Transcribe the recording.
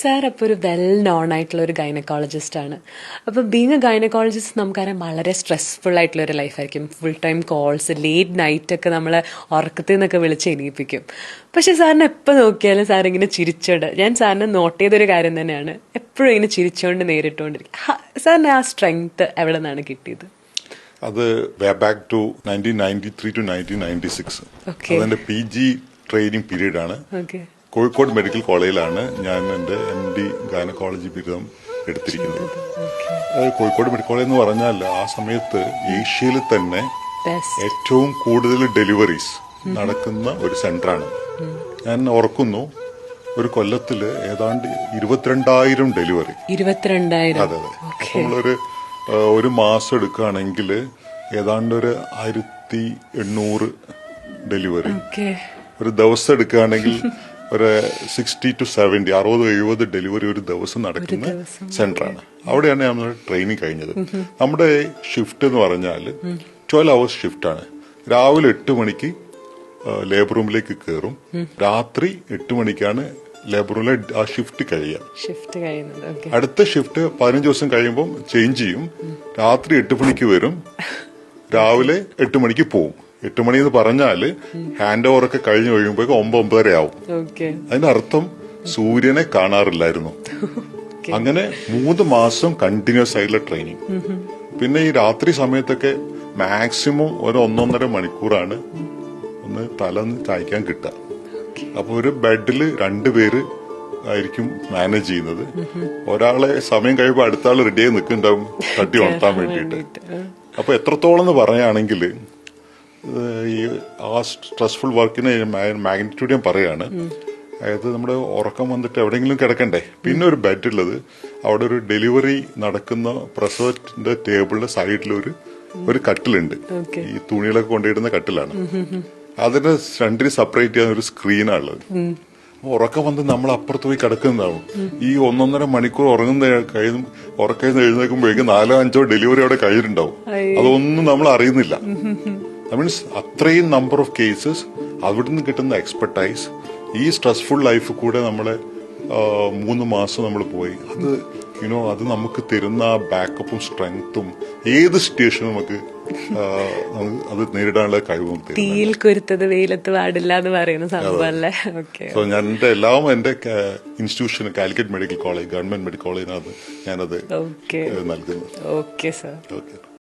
Sir അപ്പോൾ ഒരു well known ആയിട്ടുള്ള ഒരു ഗൈനക്കോളജിസ്റ്റ് ആണ്. അപ്പോൾ ബീങ് എ ഗൈനക്കോളജിസ്റ്റ് നമുക്കറിയാം വളരെ സ്ട്രെസ്ഫുൾ ആയിട്ടുള്ള ഒരു ലൈഫായിരിക്കും. Full time calls, late night ഒക്കെ നമ്മളെ ഉറക്കത്തിൽ നിന്നൊക്കെ വിളിച്ച് എണീപ്പിക്കും. പക്ഷെ സാറിന് എപ്പോൾ നോക്കിയാലും സാർ ഇങ്ങനെ ചിരിച്ചോണ്ട്, ഞാൻ സാറിന് നോട്ട് ചെയ്തൊരു കാര്യം തന്നെയാണ്, എപ്പോഴും ഇങ്ങനെ ചിരിച്ചോണ്ട് നേരിട്ടുകൊണ്ടിരിക്കും. സാറിന് ആ സ്ട്രെങ്ത് എവിടെ നിന്നാണ് കിട്ടിയത്? അത് ബാക്ക് ടു 1993 to 1996. അതെന്റെ PG ട്രെയിനിങ് പീരീഡ് ആണ്. കോഴിക്കോട് മെഡിക്കൽ കോളേജിലാണ് ഞാൻ എൻ്റെ MD ഗൈനക്കോളജി ബിരുദം എടുത്തിരിക്കുന്നത്. കോഴിക്കോട് മെഡിക്കൽ കോളേജ് എന്ന് പറഞ്ഞാൽ ആ സമയത്ത് ഏഷ്യയിൽ തന്നെ ഏറ്റവും കൂടുതൽ ഡെലിവറീസ് നടക്കുന്ന ഒരു സെന്ററാണ്. ഞാൻ ഓർക്കുന്നു, ഒരു കൊല്ലത്തില് ഏതാണ്ട് 22,000 ഡെലിവറി. 22,000? അതെ അതെ. നമ്മളൊരു ഒരു മാസം എടുക്കുകയാണെങ്കിൽ ഏതാണ്ട് ഒരു 1,800 ഡെലിവറി. ഒരു ദിവസം എടുക്കുകയാണെങ്കിൽ ഒരു 60 to 70, 60-70 ഡെലിവറി ഒരു ദിവസം നടക്കുന്ന സെന്ററാണ്. അവിടെയാണ് നമ്മൾ ട്രെയിനിങ് കഴിഞ്ഞത്. നമ്മുടെ ഷിഫ്റ്റ് എന്ന് പറഞ്ഞാൽ 12 hours ഷിഫ്റ്റാണ്. രാവിലെ 8 മണിക്ക് ലേബർ റൂമിലേക്ക് കയറും, രാത്രി 8 മണിക്കാണ് ലേബർ റൂമിലെ ആ ഷിഫ്റ്റ് കഴിയുക. അടുത്ത ഷിഫ്റ്റ് 15 ദിവസം കഴിയുമ്പോൾ ചേഞ്ച് ചെയ്യും. രാത്രി 8 മണിക്ക് വരും, രാവിലെ 8 മണിക്ക് പോവും. 8 മണി എന്ന് പറഞ്ഞാല് ഹാൻഡ് ഓവർ ഒക്കെ കഴിഞ്ഞ് കഴിയുമ്പോഴേക്കും 9-9:30 ആവും. അതിന്റെ അർത്ഥം സൂര്യനെ കാണാറില്ലായിരുന്നു. അങ്ങനെ 3 മാസം കണ്ടിന്യൂസ് ആയിട്ടുള്ള ട്രെയിനിങ്. പിന്നെ ഈ രാത്രി സമയത്തൊക്കെ മാക്സിമം ഒരു 1-1.5 മണിക്കൂറാണ് ഒന്ന് തലന്ന് ചായ്ക്കാൻ കിട്ടുക. അപ്പൊ ഒരു ബെഡില് 2 പേര് ആയിരിക്കും മാനേജ് ചെയ്യുന്നത്. ഒരാളെ സമയം കഴിയുമ്പോൾ അടുത്ത ആൾ റെഡിയായി നിൽക്കുന്നുണ്ടാവും തട്ടി ഉണർത്താൻ വേണ്ടിയിട്ട്. അപ്പൊ എത്രത്തോളം എന്ന് പറയുകയാണെങ്കിൽ ഈ ആ സ്ട്രെസ്ഫുൾ വർക്കിന് മാഗ്നിറ്റ്യൂഡ് ഞാൻ പറയാണ്. അതായത് നമ്മുടെ ഉറക്കം വന്നിട്ട് എവിടെയെങ്കിലും കിടക്കണ്ടേ. പിന്നെ ഒരു ബെഡ് ഉള്ളത്, അവിടെ ഒരു ഡെലിവറി നടക്കുന്ന പ്രസവത്തിന്റെ ടേബിളിന്റെ സൈഡിൽ ഒരു കട്ടിലുണ്ട്. ഈ തുണികളൊക്കെ കൊണ്ടിടുന്ന കട്ടിലാണ്. അതിന് രണ്ടിന് സെപ്പറേറ്റ് ചെയ്യാൻ ഒരു സ്ക്രീനാണുള്ളത്. ഉറക്കം വന്ന് നമ്മൾ അപ്പുറത്ത് പോയി കിടക്കുന്നതാവും. ഈ 1-1.5 മണിക്കൂർ ഉറക്കം എഴുന്നേൽക്കുമ്പോഴേക്കും 4-5 ഡെലിവറി അവിടെ കഴിഞ്ഞിട്ടുണ്ടാവും. അതൊന്നും നമ്മൾ അറിയുന്നില്ല. മീൻസ് അത്രയും നമ്പർ ഓഫ് കേസസ്. അവിടുന്ന് കിട്ടുന്ന എക്സ്പെർട്ടൈസ്, ഈ സ്ട്രെസ്ഫുൾ ലൈഫ് കൂടെ നമ്മളെ 3 മാസം നമ്മൾ പോയി. അത് നമുക്ക് തരുന്ന ആ ബാക്കപ്പും സ്ട്രെങ്ത്തും ഏത് സിറ്റുവേഷനും നമുക്ക് അത് നേരിടാനുള്ള കഴിവും. തീയിൽ കുരുത്തത് വെയിലത്ത് പാടില്ല എന്ന് പറയുന്ന സംഭവമല്ലേ? സോ ഞാൻ എന്റെ institution Calicut medical college, government medical കോളേജിനകത്ത് ഞാനത് നൽകുന്നത്. Okay sir. ഓക്കെ.